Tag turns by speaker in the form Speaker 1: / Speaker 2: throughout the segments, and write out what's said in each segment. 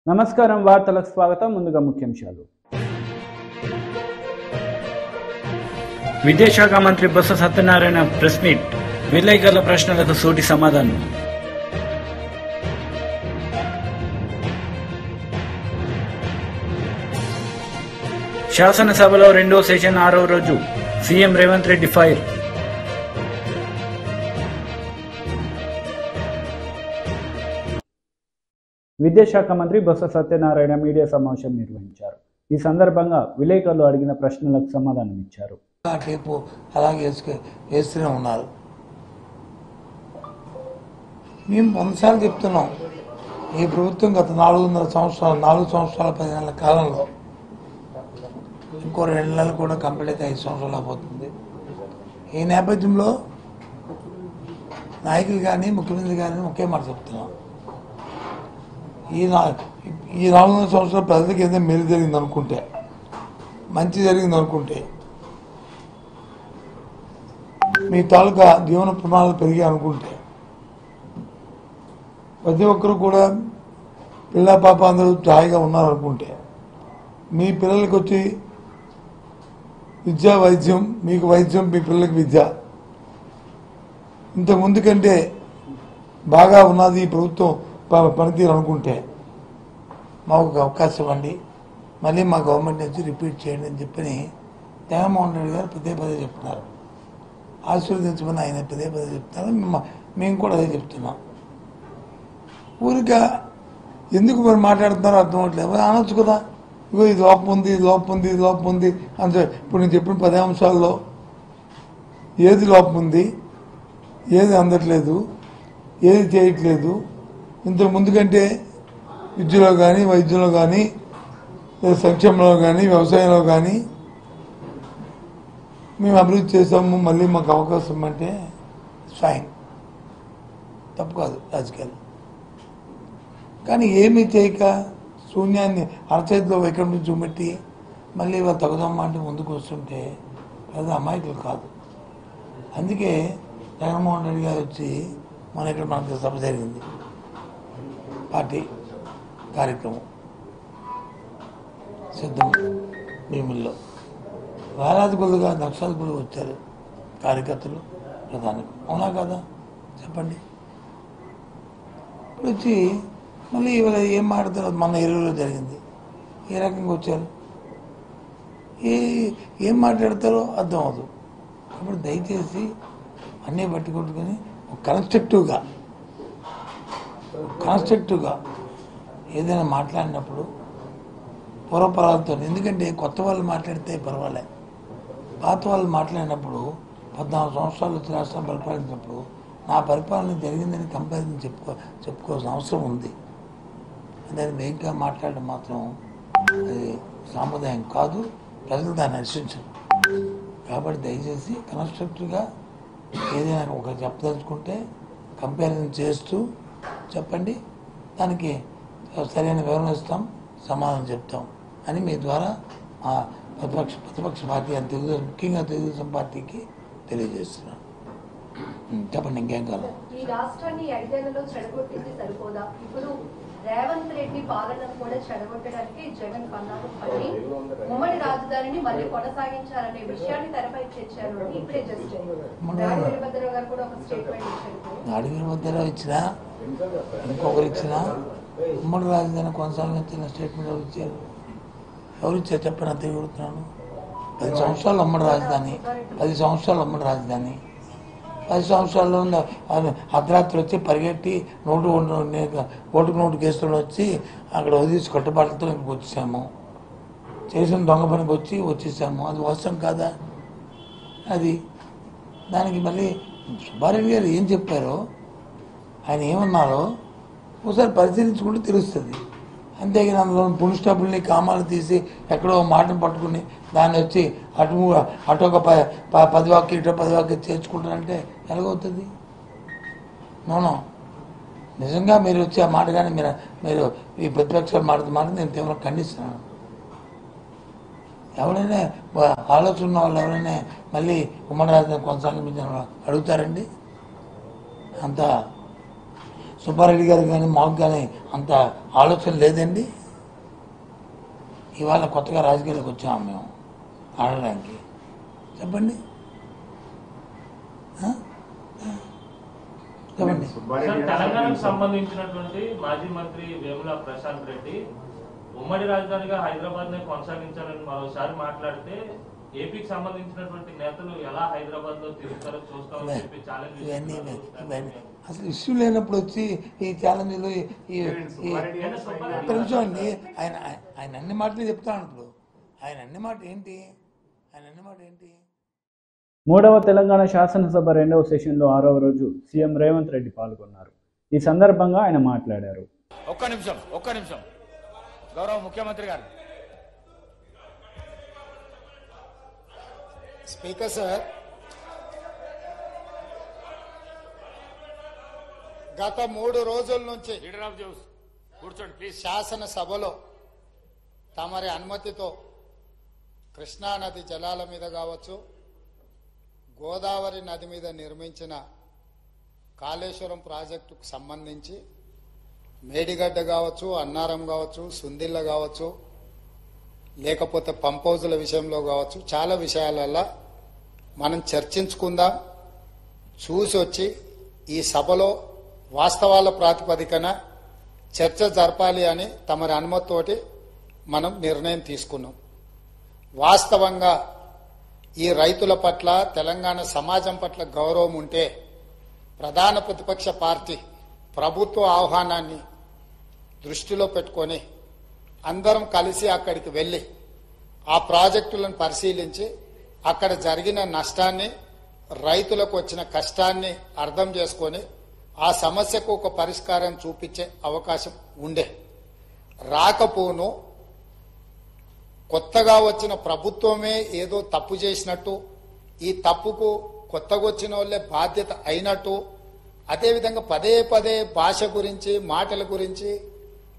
Speaker 1: నమస్కారం వార్తలకు స్వాగతం ముందుగా ముఖ్యాంశాలు
Speaker 2: విదేశాంగ మంత్రి బొత్స సత్యనారాయణ ప్రెస్ మీట్ విలేకరుల ప్రశ్నలకు సూటి సమాధానం శాసనసభలో రెండో సెషన్ 6వ రోజు సీఎం రేవంత్ రెడ్డి ఫైర్
Speaker 1: విదేశాంగ మంత్రి బొత్స సత్యనారాయణ మీడియా సమావేశం నిర్వహించారు. ఈ సందర్భంగా విలేకరులు అడిగిన ప్రశ్నలకు సమాధానం ఇచ్చారు.
Speaker 3: అలాగే వేస్తూనే ఉన్నారు. మేము 100 సార్లు చెప్తున్నాం, ఈ ప్రభుత్వం గత 4 సంవత్సరాల 10 నెలల కాలంలో ఇంకో 2 నెలలు కూడా కంప్లీట్ అయితే 5 సంవత్సరాలు అయిపోతుంది. ఈ నేపథ్యంలో నాయకులు కానీ ముఖ్యమంత్రి కానీ ఒకే మాట చెప్తున్నాం, ఈ 4 సంవత్సరాల ప్రజలకు ఏదైనా మేలు జరిగింది అనుకుంటే, మంచి జరిగింది అనుకుంటే, మీ తాలూకా జీవన ప్రమాణాలు పెరిగాయి అనుకుంటే, ప్రతి ఒక్కరు కూడా పిల్ల పాప అందరూ హాయిగా ఉన్నారనుకుంటే, మీ పిల్లలకి వచ్చి విద్య వైద్యం, మీకు వైద్యం, మీ పిల్లలకి విద్య ఇంతకుముందు కంటే బాగా ఉన్నది ఈ ప్రభుత్వం పనితీరు అనుకుంటే మాకు ఒక అవకాశం ఇవ్వండి, మళ్ళీ మా గవర్నమెంట్ నుంచి రిపీట్ చేయండి అని చెప్పని జగన్మోహన్ రెడ్డి గారు పదే చెప్తున్నారు. ఆశీర్వదించమని ఆయన పదే చెప్తున్నారు. మేము కూడా అదే చెప్తున్నాం. ఊరిగా ఎందుకు మరి మాట్లాడుతున్నారో అర్థం అవ్వట్లేదు. అనొచ్చు కదా, ఇగో ఇది లోపం ఉంది, ఇది లోపం ఉంది, ఇది లోపం ఉంది అంటే ఇప్పుడు నేను చెప్పిన 10 అంశాల్లో ఏది లోపం ఉంది, ఏది అందట్లేదు, ఏది చేయట్లేదు, ఇంతకు ముందు కంటే విద్యలో కానీ, వైద్యంలో కానీ, సంక్షేమంలో కానీ, వ్యవసాయంలో కానీ మేము అభివృద్ధి చేసాము, మళ్ళీ మాకు అవకాశం అంటే ఫైన్, తప్పు కాదు రాజకీయాలు. కానీ ఏమీ చేయక శూన్యాన్ని అరచేతిలో ఎక్కడి నుంచి చూపెట్టి మళ్ళీ వాళ్ళు తగుదమ్మా అంటే ముందుకు వస్తుంటే పెద్ద అమాయకులు కాదు. అందుకే జగన్మోహన్ రెడ్డి గారు వచ్చి ఇక్కడ మనకి సభ జరిగింది, పార్టీ కార్యక్రమం సిద్ధం భీముల్లో వేలాది కొద్దిగా లక్షల కొద్దిగా వచ్చారు కార్యకర్తలు, ప్రధాని. అవునా కదా చెప్పండి. ఇప్పుడు వచ్చి మళ్ళీ ఇవాళ ఏం మాట్లాడతారు, మన ఏరియాలో జరిగింది, ఏ రకంగా వచ్చారు, ఏం మాట్లాడతారో అర్థం అవదు. కాబట్టి దయచేసి అన్నీ పట్టుకొట్టుకొని కన్స్ట్రక్టివ్గా ఏదైనా మాట్లాడినప్పుడు పూర్వపరాలతో, ఎందుకంటే కొత్త వాళ్ళు మాట్లాడితే పర్వాలే, పాత వాళ్ళు మాట్లాడినప్పుడు 14 సంవత్సరాలు వచ్చి రాష్ట్రం పరిపాలించినప్పుడు నా పరిపాలన జరిగిందని కంపారిజన్ చెప్పుకోవాల్సిన అవసరం ఉంది. దాన్ని వేగంగా మాట్లాడడం మాత్రం అది సాంప్రదాయం కాదు, ప్రజలు దాన్ని హర్షించరు. కాబట్టి దయచేసి కన్స్ట్రక్టివ్గా ఏదైనా ఒక చెప్పదలుచుకుంటే కంపారిజన్ చేస్తూ చెప్పండి, దానికి సరైన వివరణ ఇస్తాం, సమాధానం చెప్తాం అని మీ ద్వారా ప్రతిపక్ష పార్టీ అని తెలుగుదేశం, ముఖ్యంగా తెలుగుదేశం పార్టీకి తెలియజేస్తున్నాను. చెప్పండి, ఇంకేం కాదు.
Speaker 4: ఈ రాష్ట్రాన్ని 5 ఏళ్లలో చెడగొట్టింది సరిపోదా, ఇప్పుడు రేవంత్ రెడ్డి పాలనను కూడా చెడగొట్టడానికి జగన్ పన్నాగం పట్టి ఉమ్మడి రాజధానిని మళ్ళీ కొనసాగించాలనే విషయాన్ని తెరపై తెచ్చారు అని ఇప్పుడే జస్ట్ నాడి వీరభద్రరావు గారు కూడా ఒక స్టేట్మెంట్ ఇచ్చారు. నాడి
Speaker 3: వీరభద్రరావు ఇచ్చినా ఇంకొకరు ఇచ్చినా ఉమ్మడి రాజధాని కొనసాగించిన స్టేట్మెంట్ ఎవరు ఇచ్చారు? చెప్పని అంత తిరుగుతున్నాను. 10 సంవత్సరాలు ఉమ్మడి రాజధాని, 10 సంవత్సరాలు ఉమ్మడి రాజధాని, 10 సంవత్సరాల్లో అర్ధరాత్రి వచ్చి పరిగెట్టి ఓటుకు నోటు కేసులో వచ్చి అక్కడ వదిలేసి కట్టుబాట్లతో ఇంటికి వచ్చేసాము, చేసిన దొంగ పనికి వచ్చేసాము. అది వాస్తవం కాదా? అది దానికి మళ్ళీ సుబ్బారెడ్డి గారు ఏం చెప్పారో, ఆయన ఏమన్నారో ఒకసారి పరిశీలించుకుంటే తెలుస్తుంది. అంతేగాని అందులో పుల్ స్టాపుల్ని కామాలు తీసి ఎక్కడో మాటను పట్టుకుని దాన్ని వచ్చి అటు ఒక 10 వాక్యం ఇటు 10 వాక్యం చేర్చుకుంటారంటే ఎలాగవుతుంది? నోనో, నిజంగా మీరు వచ్చి ఆ మాట కానీ మీరు ఈ ప్రతిపక్షాలు మాట నేను తీవ్రంగా ఖండిస్తున్నాను. ఎవరైనా ఆలోచన ఉన్న వాళ్ళు ఎవరైనా మళ్ళీ ఉమ్మడి రాజధాని కొనసాగించాలని అడుగుతారండి? అంత సుబ్బారెడ్డి గారు కానీ మాకు కానీ అంత ఆలోచన లేదండి. ఇవాళ కొత్తగా రాజకీయాలకు వచ్చాము మేము ఆడడానికి. చెప్పండి చెప్పండి.
Speaker 5: తెలంగాణకు సంబంధించినటువంటి మాజీ మంత్రి వేముల ప్రశాంత్ రెడ్డి ఉమ్మడి రాజధానిగా హైదరాబాద్ నే కొనసాగించాలని మరోసారి మాట్లాడితే ఏపీకి సంబంధించినటువంటి నేతలు ఎలా హైదరాబాద్ లో తిరుగుతారో చూస్తామని చెప్పి ఛాలెంజ్.
Speaker 3: అసలు ఇష్యూ లేనప్పుడు వచ్చి ఈ ఛాలెంజ్లు నిమిషం అండి. ఆయన అన్ని మాటలు చెప్తాను. ఇప్పుడు ఆయన అన్ని మాట ఏంటి?
Speaker 1: మూడవ తెలంగాణ శాసనసభ 2వ సెషన్లో 6వ రోజు సీఎం రేవంత్ రెడ్డి పాల్గొన్నారు. ఈ సందర్భంగా ఆయన మాట్లాడారు.
Speaker 6: ఒక్క నిమిషం గౌరవ ముఖ్యమంత్రి గారు.
Speaker 7: స్పీకర్ సార్, గత 3 రోజుల నుంచి
Speaker 6: కూర్చోండి ప్లీజ్.
Speaker 7: శాసనసభలో తమరి అనుమతితో కృష్ణానది జలాల మీద కావచ్చు, గోదావరి నది మీద నిర్మించిన కాళేశ్వరం ప్రాజెక్టుకు సంబంధించి మేడిగడ్డ కావచ్చు, అన్నారం కావచ్చు, సుందిల్ల కావచ్చు, లేకపోతే పంప్ హౌజుల విషయంలో కావచ్చు, చాలా విషయాలలో మనం చర్చించుకుందాం, చూసి వచ్చి ఈ సభలో వాస్తవాల ప్రాతిపదికన చర్చ జరపాలి అని తమరి అనుమతితోటి మనం నిర్ణయం తీసుకున్నాం. వాస్తవంగా ఈ రైతుల పట్ల, తెలంగాణ సమాజం పట్ల గౌరవం ఉంటే ప్రధాన ప్రతిపక్ష పార్టీ ప్రభుత్వ ఆహ్వానాన్ని దృష్టిలో పెట్టుకొని అందరం కలిసి అక్కడికి వెళ్లి ఆ ప్రాజెక్టులను పరిశీలించి అక్కడ జరిగిన నష్టాన్ని, రైతులకు వచ్చిన కష్టాన్ని అర్థం చేసుకొని ఆ సమస్యకు ఒక పరిష్కారం చూపించే అవకాశం ఉండే. రాకపోను కొత్తగా వచ్చిన ప్రభుత్వమే ఏదో తప్పు చేసినట్టు, ఈ తప్పుకు కొత్తగా వచ్చిన వాళ్ళే బాధ్యత అయినట్టు, అదేవిధంగా పదే పదే భాష గురించి, మాటల గురించి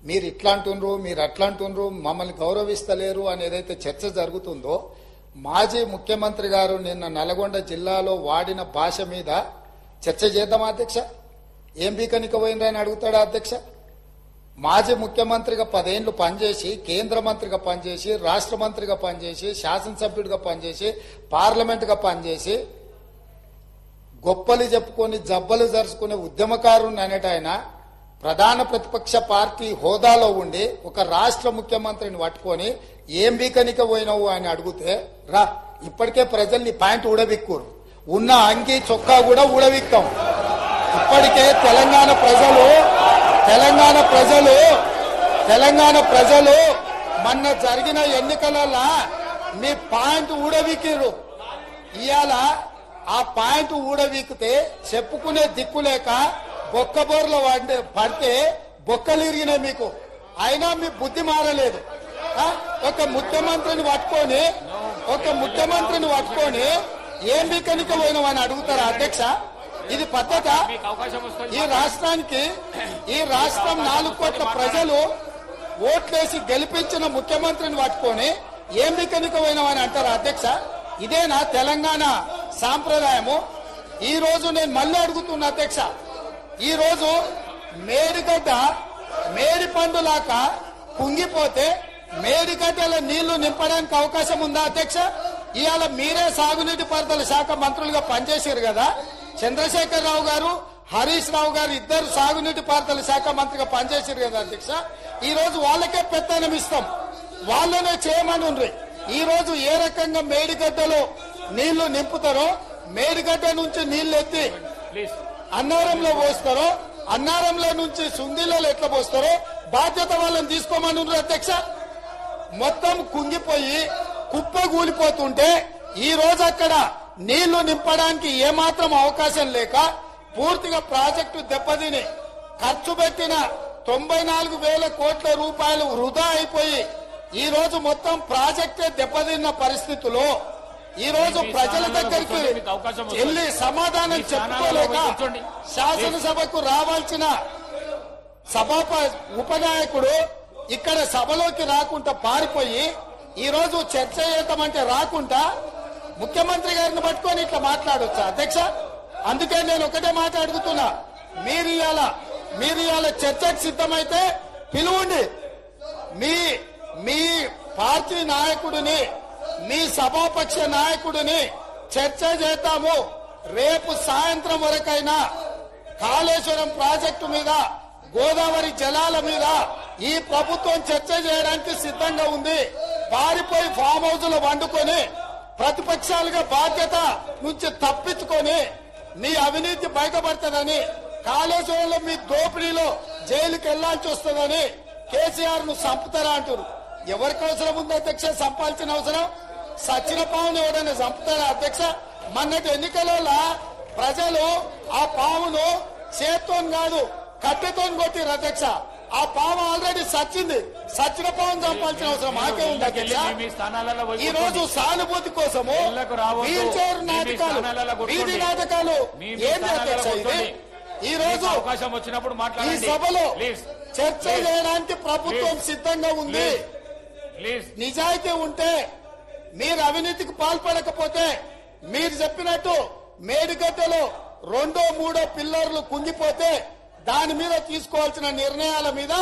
Speaker 7: మీరు ఇట్లా అంటుండ్రు, మీరు అట్లా అంటుండ్రు, మమ్మల్ని గౌరవిస్తలేరు అని ఏదైతే చర్చ జరుగుతుందో, మాజీ ముఖ్యమంత్రి గారు నిన్న నల్గొండ జిల్లాలో వాడిన భాష మీద చర్చ చేద్దామా అధ్యక్ష? ఏం బీకనిక పోయిందని అడుగుతాడా అధ్యక్ష? మాజీ ముఖ్యమంత్రిగా 10 ఏళ్లు పనిచేసి, కేంద్ర మంత్రిగా పనిచేసి, రాష్ట్ర మంత్రిగా పనిచేసి, శాసనసభ్యుడిగా పనిచేసి, పార్లమెంటుగా పనిచేసి, గొప్పలు చెప్పుకొని జబ్బలు జరుచుకునే ఉద్యమకారుని అనేట ఆయన ప్రధాన ప్రతిపక్ష పార్టీ హోదాలో ఉండి ఒక రాష్ట్ర ముఖ్యమంత్రిని పట్టుకొని ఏం బీకనిక పోయినావు అని అడిగితే, రా ఇప్పటికే ప్రజల్ని ప్యాంట్ ఊడబిక్కురు, ఉన్న అంగి చొక్కా కూడా ఊడబిక్తాం. ఇప్పటికే తెలంగాణ ప్రజలు మొన్న జరిగిన ఎన్నికలలో మీ పాయింట్ ఊడబిక్కిరు. ఇవాళ ఆ పాయింట్ ఊడబిక్కితే చెప్పుకునే దిక్కు లేక బొక్కబోర్లో పడితే బొక్కలు ఇరిగినాయి మీకు. అయినా మీ బుద్ధి మారలేదు. ఒక ముఖ్యమంత్రిని పట్టుకొని ఏం బికనిక పోయినామని అడుగుతారా అధ్యక్ష? ఇది పద్ధత? ఈ రాష్ట్రం 4 కోట్ల ప్రజలు ఓట్లేసి గెలిపించిన ముఖ్యమంత్రిని పట్టుకొని ఏం బికనిక పోయినామని అంటారా అధ్యక్ష? ఇదేనా తెలంగాణ సాంప్రదాయము? ఈ రోజు నేను మళ్ళీ అడుగుతున్నా అధ్యక్ష, ఈ రోజు మేడిగడ్డ మేడి పండులాక కుంగిపోతే మేడిగడ్డల నీళ్లు నింపడానికి అవకాశం ఉందా అధ్యక్ష? ఇవాళ మీరే సాగునీటి పారుదల శాఖ మంత్రులుగా పనిచేశారు కదా. చంద్రశేఖర్ రావు గారు, హరీష్ రావు గారు ఇద్దరు సాగునీటి పారుదల శాఖ మంత్రిగా పనిచేశారు కదా అధ్యక్ష. ఈ రోజు వాళ్ళకే పెత్తనం ఇస్తాం, వాళ్ళనే చేయమని. ఈ రోజు ఏ రకంగా మేడిగడ్డలో నీళ్లు నింపుతారో, మేడిగడ్డ నుంచి నీళ్లు ఎత్తి అన్నారంలో పోస్తారో, అన్నారంలో నుంచి సుందిలలో ఎట్లా పోస్తారో బాధ్యత వాళ్ళని తీసుకోమని అధ్యక్ష. మొత్తం కుంగిపోయి కుప్ప కూలిపోతుంటే ఈ రోజు అక్కడ నీళ్లు నింపడానికి ఏమాత్రం అవకాశం లేక పూర్తిగా ప్రాజెక్టు దెబ్బతిని ఖర్చు పెట్టిన 94,000 కోట్ల రూపాయలు వృధా అయిపోయి ఈ రోజు మొత్తం ప్రాజెక్టే దెబ్బతిన్న పరిస్థితుల్లో ఈ రోజు ప్రజల దగ్గరికి వెళ్లి సమాధానం చెప్పుకోలేక శాసనసభకు రావాల్సిన ఉపనాయకుడు ఇక్కడ సభలోకి రాకుండా పారిపోయి ఈ రోజు చర్చ చేయటమంటే రాకుండా ముఖ్యమంత్రి గారిని పట్టుకొని ఇట్లా మాట్లాడొచ్చా అధ్యక్ష? అందుకే నేను ఒకటే మాట అడుగుతున్నా, మీరు ఇవాళ మీరు ఇవాళ చర్చకు సిద్ధమైతే పిలువండి. మీ మీ పార్టీ నాయకుడిని, మీ సభాపక్ష నాయకుడిని చర్చ చేద్దాము. రేపు సాయంత్రం వరకైనా కాళేశ్వరం ప్రాజెక్టు మీద, గోదావరి జలాల మీద ఈ ప్రభుత్వం చర్చ చేయడానికి సిద్ధంగా ఉంది. పారిపోయి ఫామ్ హౌస్ లో వండుకొని ప్రతిపక్షాలుగా బాధ్యత నుంచి తప్పించుకొని మీ అవినీతి బయటపడుతుందని, కాళేశ్వరంలో మీ దోపిడీలో జైలుకి వెళ్లాల్సి వస్తుందని కేసీఆర్ ను చంపుతారా అంటారు. ఎవరికి అవసరం ఉంది అధ్యక్ష చంపాల్సిన అవసరం? సచిన పామును ఎవరైనా చంపుతారా అధ్యక్ష? మొన్నటి ఎన్నికలలో ప్రజలు ఆ పామును చేత్తో కాదు కట్టెతో కొట్టిరు అధ్యక్ష. ఆ పాము ఆల్రెడీ సచ్చింది. సచిన పాము చంపాల్సిన అవసరం మాకే ఉంది అధ్యక్ష. ఈ రోజు సానుభూతి కోసము వీల్ చైర్ నాటకాలు, వీధి నాటకాలు ఏంటి అధ్యక్ష ఇది? ఈ రోజు
Speaker 6: అవకాశం వచ్చినప్పుడు
Speaker 7: ఈ సభలో చర్చ చేయడానికి ప్రభుత్వం సిద్ధంగా ఉంది. నిజాయితీ ఉంటే, మీరు అవినీతికి పాల్పడకపోతే, మీరు చెప్పినట్టు మేడిగడ్డలో 2, 3 పిల్లర్లు కుంగిపోతే దాని మీద తీసుకోవాల్సిన నిర్ణయాల మీద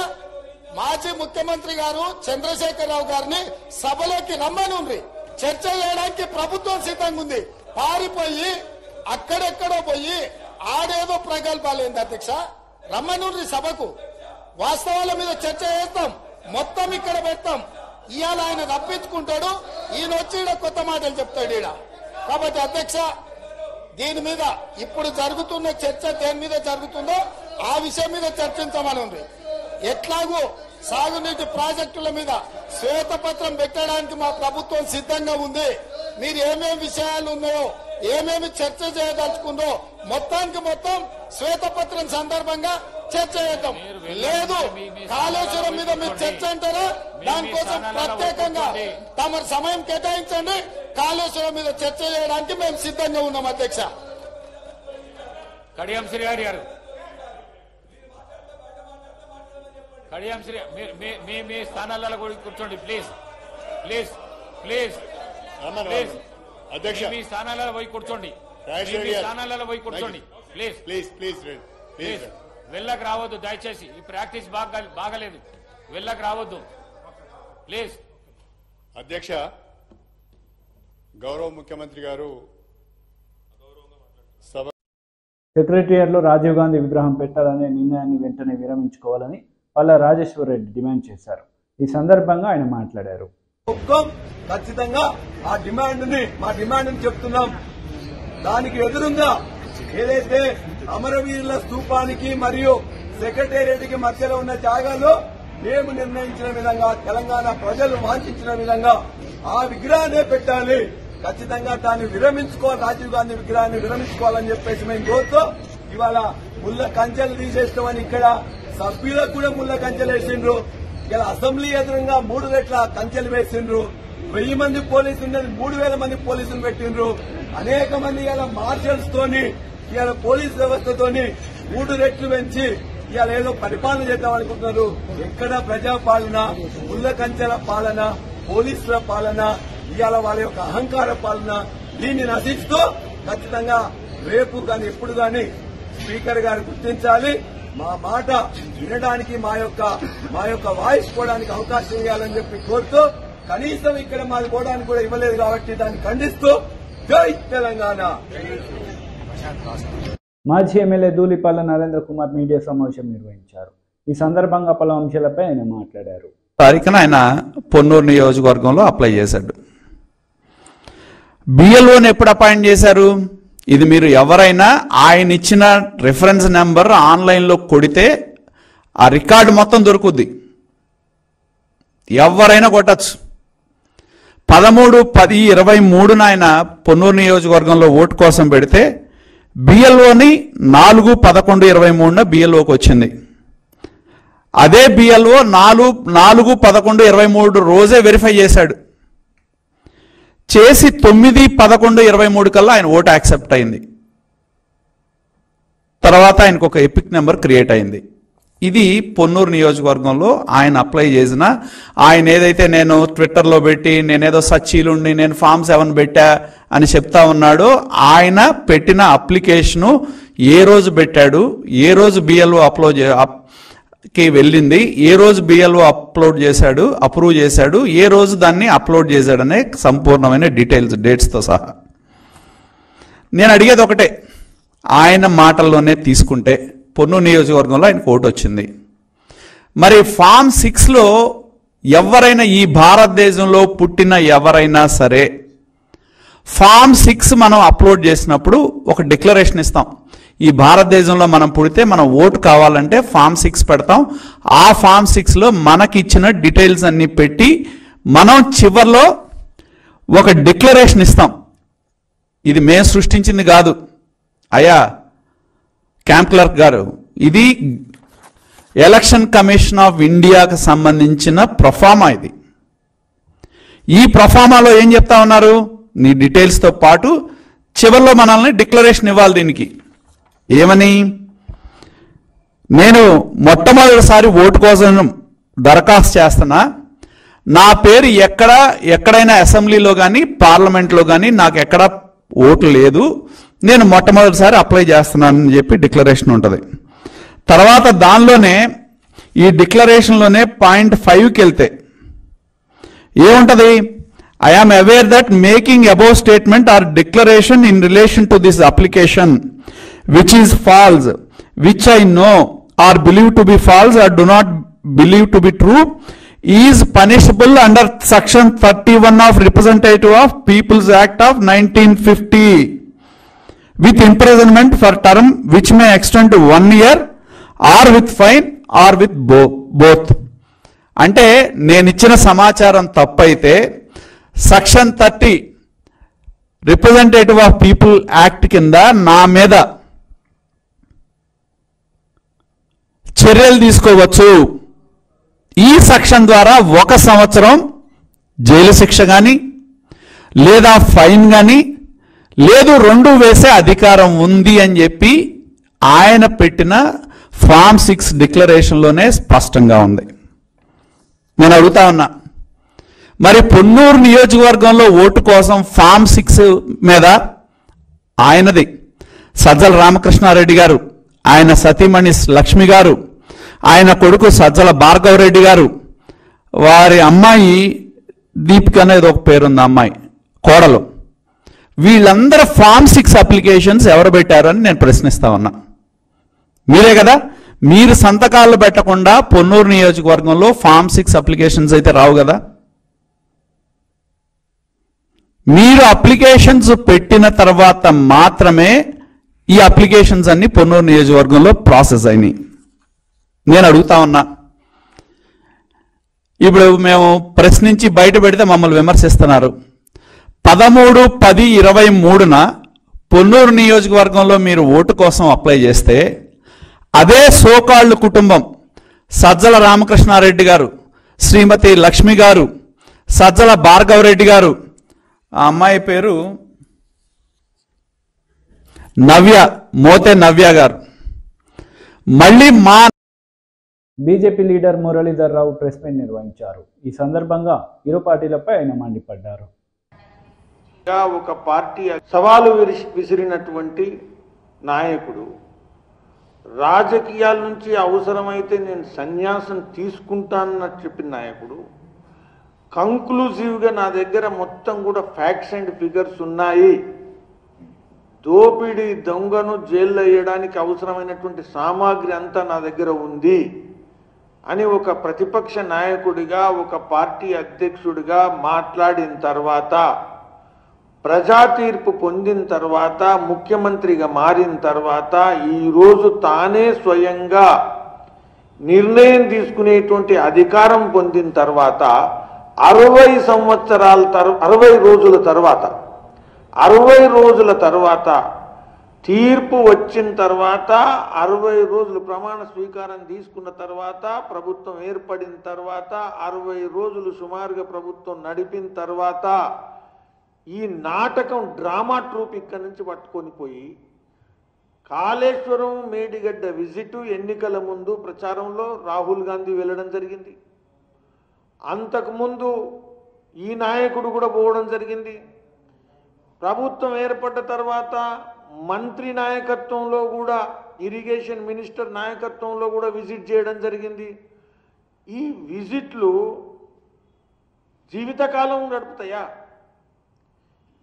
Speaker 7: మాజీ ముఖ్యమంత్రి గారు చంద్రశేఖరరావు గారిని సభలోకి రమ్మనుండ్రి. చర్చ చేయడానికి ప్రభుత్వం సిద్ధంగా ఉంది. పారిపోయి అక్కడెక్కడో పోయి ఆడేదో ప్రగల్భాలేంది అధ్యక్ష? రమ్మనుండ్రి సభకు. వాస్తవాల మీద చర్చ చేస్తాం, మొత్తం ఇక్కడ పెడతాం. ఇవాళ ఆయన తప్పించుకుంటాడు, ఈయన వచ్చి ఈడ కొత్త మాటలు చెప్తాడు ఈడ. కాబట్టి అధ్యక్ష, దీని మీద ఇప్పుడు జరుగుతున్న చర్చ దేని మీద జరుగుతుందో ఆ విషయం మీద చర్చించమని ఉంది. ఎట్లాగూ సాగునీటి ప్రాజెక్టుల మీద శ్వేతపత్రం పెట్టడానికి మా ప్రభుత్వం సిద్ధంగా ఉంది. మీరు ఏమేమి విషయాలు ఉన్నాయో, ఏమేమి చర్చ చేయదలుచుకుందో మొత్తానికి మొత్తం శ్వేతపత్రం సందర్భంగా చర్చ చేద్దాం. లేదు కాళేశ్వరం మీద మీరు చర్చ అంటారా? దానికోసం ప్రత్యేకంగా తమ సమయం కేటాయించండి. కాళేశ్వరం మీద చర్చ చేయడానికి మేము సిద్ధంగా ఉన్నాం అధ్యక్ష.
Speaker 6: కడియం శ్రీ గారు కడియం శ్రీ మీ స్థానాలలో కూర్చోండి ప్లీజ్ ప్లీజ్ ప్లీజ్ ప్లీజ్.
Speaker 8: అధ్యక్ష
Speaker 6: మీ స్థానాలలో పోయి కూర్చోండి. మీ స్థానాలలో పోయి కూర్చోండి ప్లీజ్
Speaker 8: ప్లీజ్ ప్లీజ్
Speaker 6: ప్లీజ్. వెళ్ళకు రావద్దు దయచేసి. ఈ ప్రాక్టీస్ బాగలేదు. వెళ్ళకు రావద్దు ప్లీజ్.
Speaker 8: అధ్యక్ష, గౌరవ ముఖ్యమంత్రి గారు సభ
Speaker 1: సెక్రటేరియట్లో రాజీవ్ గాంధీ విగ్రహం పెట్టాలనే నిర్ణయాన్ని వెంటనే విరమించుకోవాలని పల్లా రాజేశ్వర్ రెడ్డి డిమాండ్ చేశారు. ఈ సందర్భంగా ఆయన మాట్లాడారు.
Speaker 9: ఖచ్చితంగా ఆ మా డిమాండ్ చెప్తున్నాం. దానికి ఎదురుగా ఏదైతే అమరవీరుల స్తూపానికి మరియు సెక్రటేరియట్ కి మధ్యలో ఉన్న జాగాలో మేము నిర్ణయించిన విధంగా, తెలంగాణ ప్రజలు వాంఛించిన విధంగా ఆ విగ్రహాన్ని పెట్టాలి. ఖచ్చితంగా దాన్ని విరమించుకోవాలి. రాజీవ్ గాంధీ విగ్రహాన్ని విరమించుకోవాలని చెప్పేసి మేము కోరుతూ ఇవాళ ముళ్ళ కంచెలు తీసేస్తామని ఇక్కడ సభ్యులకు కూడా ముళ్ళ కంచెలు వేసిండ్రు. ఇలా అసెంబ్లీ ఎదురుగా 3 రెట్ల కంచెలు వేసిండ్రు. 1000 మంది పోలీసులు ఉన్నది 3000 మంది పోలీసులు పెట్టిండ్రు. అనేక మంది ఇలా మార్షల్స్ తోని, ఇవాళ పోలీస్ వ్యవస్థతోని 3 రెట్లు పెంచి ఇవాళ ఏదో పరిపాలన చేద్దాం అనుకుంటున్నారు. ఎక్కడ ప్రజాపాలన, ముళ్ళ కంచెల పాలన, పోలీసుల పాలన, ఇవాళ వాళ్ళ యొక్క అహంకార పాలన, దీన్ని నశిస్తూ ఖచ్చితంగా రేపు కానీ ఎప్పుడు కానీ స్పీకర్ గారు గుర్తించాలి. మా మాట వినడానికి, మా యొక్క వాయిస్ పోవడానికి అవకాశం ఇవ్వాలని చెప్పి కోరుతూ, కనీసం ఇక్కడ మాది పోవడానికి కూడా ఇవ్వలేదు కాబట్టి దాన్ని ఖండిస్తూ జై తెలంగాణ.
Speaker 1: మాజీ ఎమ్మెల్యే ధూళిపాల నరేంద్ర కుమార్ మీడియా సమావేశం నిర్వహించారు. ఈ సందర్భంగా పలు అంశాలపై ఆయన మాట్లాడారు.
Speaker 10: తారీఖున ఆయన పొన్నూరు నియోజకవర్గంలో అప్లై చేశాడు. బిఎల్ఓని ఎప్పుడు అపాయింట్ చేశారు? ఇది మీరు ఎవరైనా ఆయన ఇచ్చిన రిఫరెన్స్ నెంబర్ ఆన్లైన్లో కొడితే ఆ రికార్డు మొత్తం దొరుకుద్ది. ఎవరైనా కొట్టచ్చు. 13/10/23 ఆయన పొన్నూరు నియోజకవర్గంలో ఓటు కోసం పెడితే బిఎల్ఓని 4/11/23 బిఎల్ఓకి వచ్చింది. అదే బిఎల్ఓ 4/11/23 రోజే వెరిఫై చేశాడు. చేసి 9/11/23 కల్లా ఆయన ఓటు యాక్సెప్ట్ అయింది. తర్వాత ఆయనకు ఒక ఎపిక్ నెంబర్ క్రియేట్ అయింది. ఇది పొన్నూరు నియోజకవర్గంలో ఆయన అప్లై చేసిన, ఆయన ఏదైతే నేను ట్విట్టర్లో పెట్టి నేనేదో సచ్చీలుండి నేను ఫామ్ 7 పెట్టా అని చెప్తా ఉన్నాడో, ఆయన పెట్టిన అప్లికేషను ఏ రోజు పెట్టాడు, ఏ రోజు బిఎల్ఓ కి వెళ్ళింది, ఏ రోజు బిఎల్ఓ అప్రూవ్ చేశాడు, ఏ రోజు దాన్ని అప్లోడ్ చేశాడనే సంపూర్ణమైన డీటెయిల్స్ డేట్స్తో సహా. నేను అడిగేది ఒకటే, ఆయన మాటల్లోనే తీసుకుంటే పొన్నూరు నియోజకవర్గంలో ఆయనకు ఓటు వచ్చింది. మరి ఫామ్ 6లో ఎవరైనా ఈ భారతదేశంలో పుట్టిన ఎవరైనా సరే ఫామ్ 6 మనం అప్లోడ్ చేసినప్పుడు ఒక డిక్లరేషన్ ఇస్తాం. ఈ భారతదేశంలో మనం పుడితే మనం ఓటు కావాలంటే ఫామ్ 6 పెడతాం. ఆ ఫామ్ 6లో మనకి ఇచ్చిన డీటెయిల్స్ అన్ని పెట్టి మనం చివర్లో ఒక డిక్లరేషన్ ఇస్తాం. ఇది మేము సృష్టించింది కాదు అయ్యా క్యాంప్ క్లర్క్ గారు, ఇది ఎలక్షన్ కమిషన్ ఆఫ్ ఇండియాకు సంబంధించిన ప్రొఫార్మా. ఇది ఈ ప్రొఫార్మాలో ఏం చెప్తా ఉన్నారు, నీ డీటెయిల్స్తో పాటు చివరిలో మనల్ని డిక్లరేషన్ ఇవ్వాలి. దీనికి ఏమని, నేను మొట్టమొదటిసారి ఓటు కోసం దరఖాస్తు చేస్తున్నా, నా పేరు ఎక్కడైనా అసెంబ్లీలో కానీ పార్లమెంట్లో కానీ నాకు ఎక్కడ ఓటు లేదు, నేను మొట్టమొదటిసారి అప్లై చేస్తున్నానని చెప్పి డిక్లరేషన్ ఉంటుంది. తర్వాత దానిలోనే ఈ డిక్లరేషన్లోనే పాయింట్ 5కి వెళ్తే ఏముంటుంది, I am aware that making above statement or declaration in relation to this application which is false, which I know or believe to be false or do not believe to be true is punishable under section 31 of representative of people's act of 1950 with imprisonment for term which may extend to 1 year or with fine or with both. అంటే నేను ఇచ్చిన సమాచారం తప్పైతే section 30 representative of people act కింద నా మీద చర్యలు తీసుకోవచ్చు. ఈ సెక్షన్ ద్వారా 1 సంవత్సరం జైలు శిక్ష కానీ లేదా ఫైన్ కానీ లేదు 2 వేసే అధికారం ఉంది అని చెప్పి ఆయన పెట్టిన ఫామ్ 6 డిక్లరేషన్లోనే స్పష్టంగా ఉంది. నేను అడుగుతా ఉన్నా, మరి పొన్నూరు నియోజకవర్గంలో ఓటు కోసం ఫామ్ 6 మీద ఆయనది సజ్జల రామకృష్ణారెడ్డి గారు, ఆయన సతీమణి లక్ష్మి గారు, ఆయన కొడుకు సజ్జల భార్గవరెడ్డి గారు, వారి అమ్మాయి దీపిక అనేది ఒక పేరుంది అమ్మాయి కోడలు, వీళ్ళందరూ ఫామ్ 6 అప్లికేషన్స్ ఎవరు పెట్టారని నేను ప్రశ్నిస్తా ఉన్నా. మీరే కదా, మీరు సంతకాలు పెట్టకుండా పొన్నూరు నియోజకవర్గంలో ఫామ్ 6 అప్లికేషన్స్ అయితే రావు కదా. మీరు అప్లికేషన్స్ పెట్టిన తర్వాత మాత్రమే ఈ అప్లికేషన్స్ అన్ని పొన్నూరు నియోజకవర్గంలో ప్రాసెస్ అయినాయి. నేను అడుగుతా ఉన్నా, ఇప్పుడు మేము ప్రశ్నించి బయట పెడితే మమ్మల్ని విమర్శిస్తున్నారు. 13/10/23 పొన్నూరు నియోజకవర్గంలో మీరు ఓటు కోసం అప్లై చేస్తే అదే సోకాళ్ళు కుటుంబం సజ్జల రామకృష్ణారెడ్డి గారు, శ్రీమతి లక్ష్మి గారు, సజ్జల భార్గవరెడ్డి గారు, ఆ అమ్మాయి పేరు మోతే నవ్య గారు, మళ్ళీ మా
Speaker 1: BJP leader Muralidhar Rao press meet నిర్వహించారు. ఈ సందర్భంగా ఇరు పార్టీలపై ఆయన మండిపడ్డారు.
Speaker 11: ఒక పార్టీ సవాలు విసిరినటువంటి నాయకుడు, రాజకీయాల నుంచి అవసరమైతే నేను సన్యాసం తీసుకుంటానని చెప్పిన నాయకుడు, కంక్లూజివ్గా నా దగ్గర మొత్తం కూడా ఫ్యాక్ట్స్ అండ్ ఫిగర్స్ ఉన్నాయి, దోపిడీ దొంగను జైల్లో వేయడానికి అవసరమైనటువంటి సామాగ్రి అంతా నా దగ్గర ఉంది అని ఒక ప్రతిపక్ష నాయకుడిగా, ఒక పార్టీ అధ్యక్షుడిగా మాట్లాడిన తర్వాత, ప్రజా తీర్పు పొందిన తర్వాత, ముఖ్యమంత్రిగా మారిన తర్వాత, ఈరోజు తానే స్వయంగా నిర్ణయం తీసుకునేటువంటి అధికారం పొందిన తర్వాత 60 రోజుల తర్వాత తీర్పు వచ్చిన తర్వాత 60 రోజులు ప్రమాణ స్వీకారం తీసుకున్న తర్వాత, ప్రభుత్వం ఏర్పడిన తర్వాత 60 రోజులు సుమారుగా ప్రభుత్వం నడిపిన తర్వాత ఈ నాటకం డ్రామా ట్రూప్ ఇక్కడి నుంచి పట్టుకొని పోయి కాళేశ్వరం మేడిగడ్డ విజిట్ ఎన్నికల ముందు ప్రచారంలో రాహుల్ గాంధీ వెళ్ళడం జరిగింది. అంతకుముందు ఈ నాయకుడు కూడా పోవడం జరిగింది. ప్రభుత్వం ఏర్పడ్డ తర్వాత మంత్రి నాయకత్వంలో కూడా, ఇరిగేషన్ మినిస్టర్ నాయకత్వంలో కూడా విజిట్ చేయడం జరిగింది. ఈ విజిట్లు జీవితకాలం గడుపుతాయా?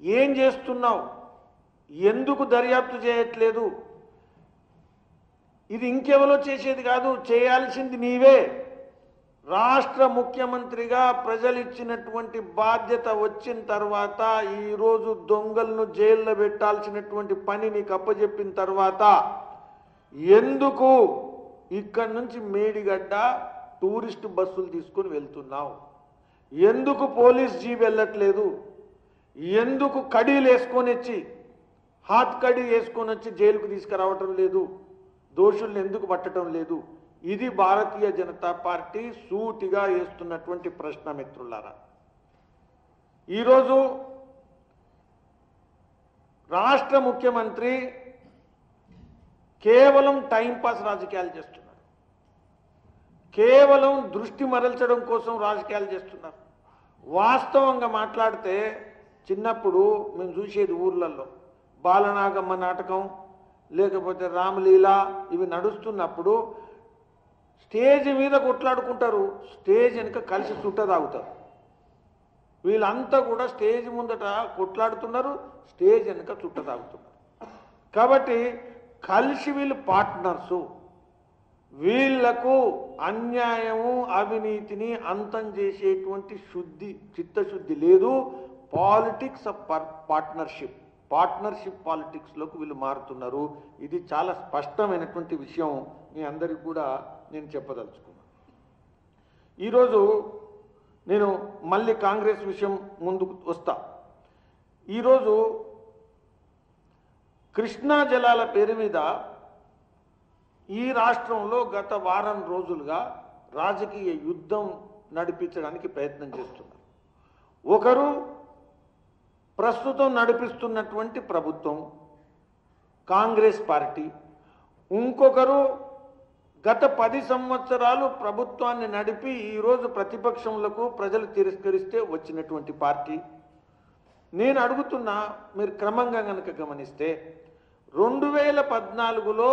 Speaker 11: ఏం చేస్తున్నావు? ఎందుకు దర్యాప్తు చేయట్లేదు? ఇది ఇంకెవరో చేసేది కాదు, చేయాల్సింది నీవే. రాష్ట్ర ముఖ్యమంత్రిగా ప్రజలు ఇచ్చినటువంటి బాధ్యత వచ్చిన తర్వాత ఈరోజు దొంగలను జైల్లో పెట్టాల్సినటువంటి పని నీకు అప్పచెప్పిన తర్వాత ఎందుకు ఇక్కడి నుంచి మేడిగడ్డ టూరిస్ట్ బస్సులు తీసుకొని వెళ్తున్నావు? ఎందుకు పోలీస్ జీప్ వెళ్ళట్లేదు? ఎందుకు కడీలు వేసుకొని వచ్చి, హాత్ కడీ వేసుకొని వచ్చి జైలుకు తీసుకురావటం లేదు? దోషుల్ని ఎందుకు పట్టడం లేదు? ఇది భారతీయ జనతా పార్టీ సూటిగా వేస్తున్నటువంటి ప్రశ్న. మిత్రులారా, ఈరోజు రాష్ట్ర ముఖ్యమంత్రి కేవలం టైంపాస్ రాజకీయాలు చేస్తున్నారు, కేవలం దృష్టి మరల్చడం కోసం రాజకీయాలు చేస్తున్నారు. వాస్తవంగా మాట్లాడితే చిన్నప్పుడు మేము చూసేది ఊర్లలో బాలనాగమ్మ నాటకం, లేకపోతే రామలీల, ఇవి నడుస్తున్నప్పుడు స్టేజ్ మీద కొట్లాడుకుంటారు, స్టేజ్ వెనుక కలిసి చుట్ట తాగుతారు. వీళ్ళంతా కూడా స్టేజ్ ముందట కొట్లాడుతున్నారు, స్టేజ్ వెనుక చుట్ట తాగుతున్నారు. కాబట్టి కలిసి వీళ్ళు పార్ట్నర్సు. వీళ్లకు అన్యాయము, అవినీతిని అంతం చేసేటువంటి చిత్తశుద్ధి లేదు. పాలిటిక్స్ ఆఫ్ పార్ట్నర్షిప్ పాలిటిక్స్లోకి వీళ్ళు మారుతున్నారు. ఇది చాలా స్పష్టమైనటువంటి విషయం, మీ అందరికీ కూడా నేను చెప్పదలుచుకున్నాను. ఈరోజు నేను మళ్ళీ కాంగ్రెస్ విషయం ముందుకు వస్తా. ఈరోజు కృష్ణా జలాల పేరు మీద ఈ రాష్ట్రంలో గత వారం రోజులుగా రాజకీయ యుద్ధం నడిపించడానికి ప్రయత్నం చేస్తున్నారు. ఒకరు ప్రస్తుతం నడిపిస్తున్నటువంటి ప్రభుత్వం కాంగ్రెస్ పార్టీ, ఇంకొకరు గత 10 సంవత్సరాలు ప్రభుత్వాన్ని నడిపి ఈరోజు ప్రతిపక్షంలకు ప్రజలు తిరస్కరిస్తే వచ్చినటువంటి పార్టీ. నేను అడుగుతున్నా, మీరు క్రమంగా కనుక గమనిస్తే 2014లో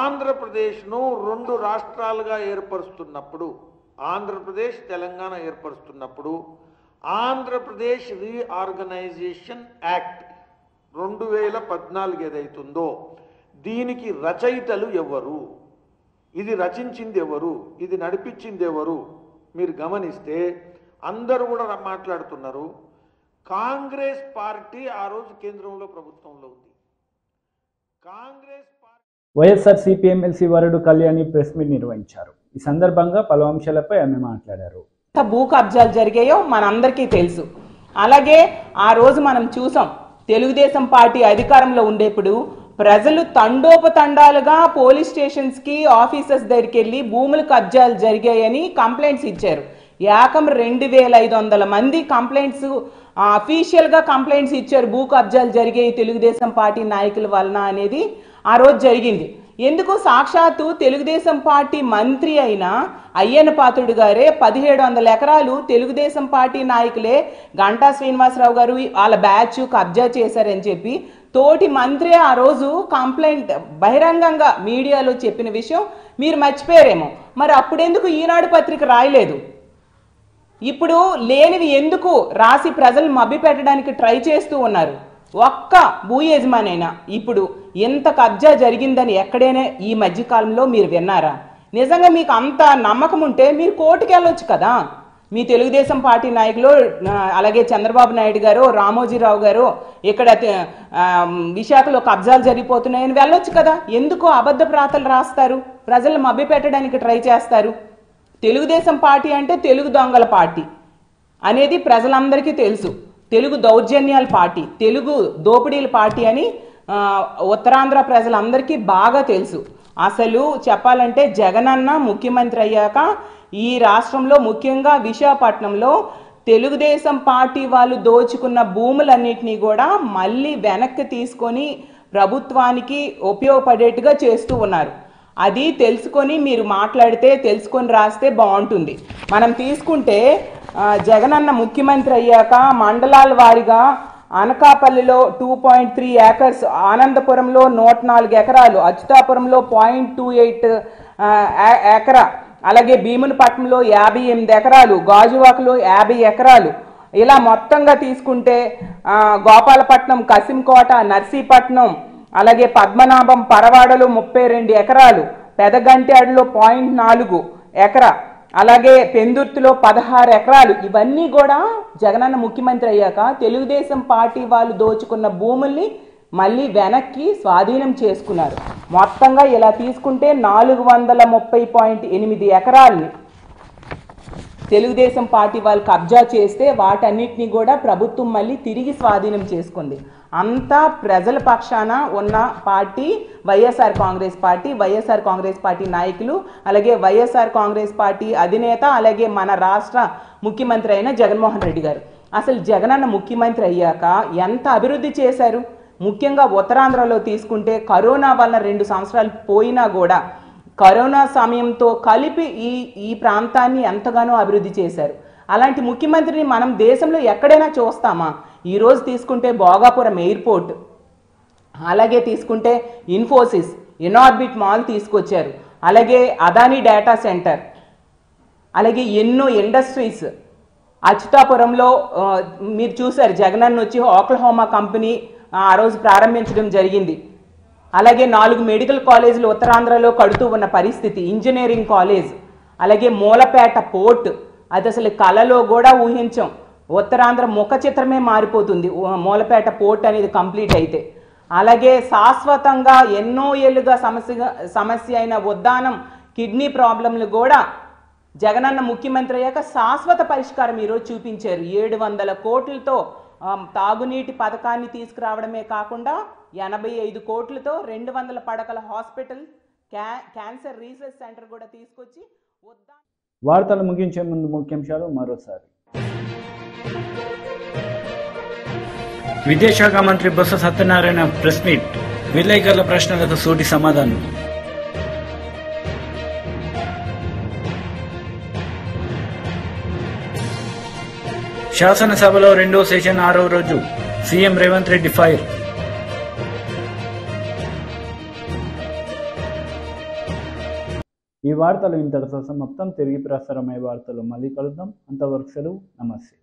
Speaker 11: ఆంధ్రప్రదేశ్ను 2 రాష్ట్రాలుగా ఏర్పరుస్తున్నప్పుడు, ఆంధ్రప్రదేశ్ తెలంగాణ ఏర్పరుస్తున్నప్పుడు ఆంధ్రప్రదేశ్ రీఆర్గనైజేషన్ యాక్ట్ 2014 ఏదైతుందో దీనికి రచయితలు ఎవరు? ఇది రచించింది ఎవరు? ఇది నడిపించింది ఎవరు? మీరు గమనిస్తే అందరూ కూడా మాట్లాడుతున్నారు. కాంగ్రెస్ పార్టీ ఆ రోజు కేంద్రంలో ప్రభుత్వంలో ఉంది. కాంగ్రెస్ పార్టీ
Speaker 1: వైఎస్ఆర్సీపీ ఎమ్మెల్సీ వరుడు కళ్యాణి ప్రెస్ మీట్ నిర్వహించారు. ఈ సందర్భంగా పలు అంశాలపై ఆమె మాట్లాడారు.
Speaker 12: భూ కబ్జాలు జరిగాయో మనందరికీ తెలుసు. అలాగే ఆ రోజు మనం చూసాం, తెలుగుదేశం పార్టీ అధికారంలో ఉండేప్పుడు ప్రజలు తండోపతండాలుగా పోలీస్ స్టేషన్స్కి, ఆఫీసర్స్ దగ్గరికి వెళ్ళి భూములు కబ్జాలు జరిగాయని కంప్లైంట్స్ ఇచ్చారు. ఏకం 2500 మంది కంప్లైంట్స్, అఫీషియల్గా కంప్లైంట్స్ ఇచ్చారు. భూ కబ్జాలు జరిగాయి తెలుగుదేశం పార్టీ నాయకుల వలన అనేది ఆ రోజు జరిగింది. ఎందుకు? సాక్షాత్తు తెలుగుదేశం పార్టీ మంత్రి అయిన అయ్యన్న పాత్రుడు గారే 1700 ఎకరాలు తెలుగుదేశం పార్టీ నాయకులే, గంటా శ్రీనివాసరావు గారు వాళ్ళ బ్యాచ్ కబ్జా చేశారని చెప్పి తోటి మంత్రి ఆ రోజు కంప్లైంట్ బహిరంగంగా మీడియాలో చెప్పిన విషయం మీరు మర్చిపోయారేమో. మరి అప్పుడెందుకు ఈనాడు పత్రిక రాయలేదు? ఇప్పుడు లేనివి ఎందుకు రాసి ప్రజలు మభ్యపెట్టడానికి ట్రై చేస్తూ ఉన్నారు? ఒక్క భూ యజమానైనా ఇప్పుడు ఎంత కబ్జా జరిగిందని ఎక్కడైనా ఈ మధ్యకాలంలో మీరు విన్నారా? నిజంగా మీకు అంత నమ్మకం ఉంటే మీరు కోర్టుకు వెళ్ళొచ్చు కదా. మీ తెలుగుదేశం పార్టీ నాయకులు, అలాగే చంద్రబాబు నాయుడు గారు, రామోజీరావు గారు ఇక్కడ విశాఖలో కబ్జాలు జరిగిపోతున్నాయని వెళ్ళొచ్చు కదా. ఎందుకు అబద్ధ ప్రాతలు రాస్తారు? ప్రజలను మభ్యపెట్టడానికి ట్రై చేస్తారు. తెలుగుదేశం పార్టీ అంటే తెలుగు దొంగల పార్టీ అనేది ప్రజలందరికీ తెలుసు. తెలుగు దౌర్జన్యాల పార్టీ, తెలుగు దోపిడీల పార్టీ అని ఉత్తరాంధ్ర ప్రజలందరికీ బాగా తెలుసు. అసలు చెప్పాలంటే జగనన్న ముఖ్యమంత్రి అయ్యాక ఈ రాష్ట్రంలో ముఖ్యంగా విశాఖపట్నంలో తెలుగుదేశం పార్టీ వాళ్ళు దోచుకున్న భూములన్నింటినీ కూడా మళ్ళీ వెనక్కి తీసుకొని ప్రభుత్వానికి ఉపయోగపడేట్టుగా చేస్తూ ఉన్నారు. అది తెలుసుకొని మీరు మాట్లాడితే, తెలుసుకొని రాస్తే బాగుంటుంది. మనం తీసుకుంటే జగనన్న ముఖ్యమంత్రి అయ్యాక మండలాల వారీగా అనకాపల్లిలో 2.3 ఏకర్స్, ఆనందపురంలో 104 ఎకరాలు, అచ్యుతాపురంలో 0.28 ఎకరా, అలాగే భీమునిపట్నంలో 58 ఎకరాలు, గాజువాకలో 50 ఎకరాలు, ఇలా మొత్తంగా తీసుకుంటే గోపాలపట్నం, కసింకోట, నర్సీపట్నం, అలాగే పద్మనాభం, పరవాడలో 32 ఎకరాలు, పెదగంట్యాడులో 0.4 ఎకరా, అలాగే పెందుర్తిలో 16 ఎకరాలు. ఇవన్నీ కూడా జగనన్న ముఖ్యమంత్రి అయ్యాక తెలుగుదేశం పార్టీ వాళ్ళు దోచుకున్న భూముల్ని మళ్ళీ వెనక్కి స్వాధీనం చేసుకున్నారు. మొత్తంగా ఇలా తీసుకుంటే 430.8 ఎకరాలని తెలుగుదేశం పార్టీ వాళ్ళు కబ్జా చేస్తే వాటన్నిటిని కూడా ప్రభుత్వం మళ్ళీ తిరిగి స్వాధీనం చేసుకుంది. అంతా ప్రజల పక్షాన ఉన్న party YSR Congress party, YSR Congress party నాయకులు, అలాగే వైఎస్ఆర్ కాంగ్రెస్ పార్టీ అధినేత, అలాగే మన రాష్ట్ర ముఖ్యమంత్రి అయిన జగన్మోహన్ రెడ్డి గారు. అసలు జగనన్న ముఖ్యమంత్రి అయ్యాక ఎంత అభివృద్ధి చేశారు? ముఖ్యంగా ఉత్తరాంధ్రలో తీసుకుంటే కరోనా వల్ల 2 సంవత్సరాలు పోయినా కూడా కరోనా సమయంతో కలిపి ఈ ప్రాంతాన్ని ఎంతగానో అభివృద్ధి చేశారు. అలాంటి ముఖ్యమంత్రిని మనం దేశంలో ఎక్కడైనా చూస్తామా? ఈరోజు తీసుకుంటే భోగాపురం ఎయిర్పోర్ట్, అలాగే తీసుకుంటే ఇన్ఫోసిస్, ఇన్ఆర్బిట్ మాల్ తీసుకొచ్చారు, అలాగే అదానీ డేటా సెంటర్, అలాగే ఎన్నో ఇండస్ట్రీస్. అచ్యుతాపురంలో మీరు చూశారు, జగనన్న వచ్చి ఓక్లహోమా కంపెనీ ఆ రోజు ప్రారంభించడం జరిగింది. అలాగే 4 మెడికల్ కాలేజీలు ఉత్తరాంధ్రలో కడుతూ ఉన్న పరిస్థితి, ఇంజనీరింగ్ కాలేజ్, అలాగే మూలపేట పోర్ట్, అది అసలు కలలో కూడా ఊహించాం. ఉత్తరాంధ్ర ముఖ చిత్రమే మారిపోతుంది మూలపేట పోర్ట్ అనేది కంప్లీట్ అయితే. అలాగే శాశ్వతంగా ఎన్నో ఏళ్ళుగా సమస్య అయిన ఉద్దానం కిడ్నీ ప్రాబ్లంలు కూడా జగనన్న ముఖ్యమంత్రి అయ్యాక శాశ్వత పరిష్కారం ఈరోజు చూపించారు. 700 కోట్లతో తాగునీటి పథకాన్ని తీసుకురావడమే కాకుండా 85 కోట్లతో 200 పడకల హాస్పిటల్, క్యాన్సర్ రీసెర్చ్ సెంటర్ కూడా తీసుకొచ్చి
Speaker 1: వార్తలు ముగించే ముందు ముఖ్యాంశాలు మరోసారి.
Speaker 2: విదేశాంగ మంత్రి బొత్స సత్యనారాయణ ప్రెస్ మీట్, విలేకరుల ప్రశ్నలకు సూటి సమాధానం. శాసనసభలో 2వ సెషన్ 6వ రోజు సీఎం రేవంత్ రెడ్డి ఫైర్.
Speaker 1: ఈ వార్తలు ఇంతటితో సమాప్తం. తిరిగి ప్రసారమయ్యే వార్తలు మళ్ళీ కలుద్దాం. అంతవరకు సెలవు. నమస్తే.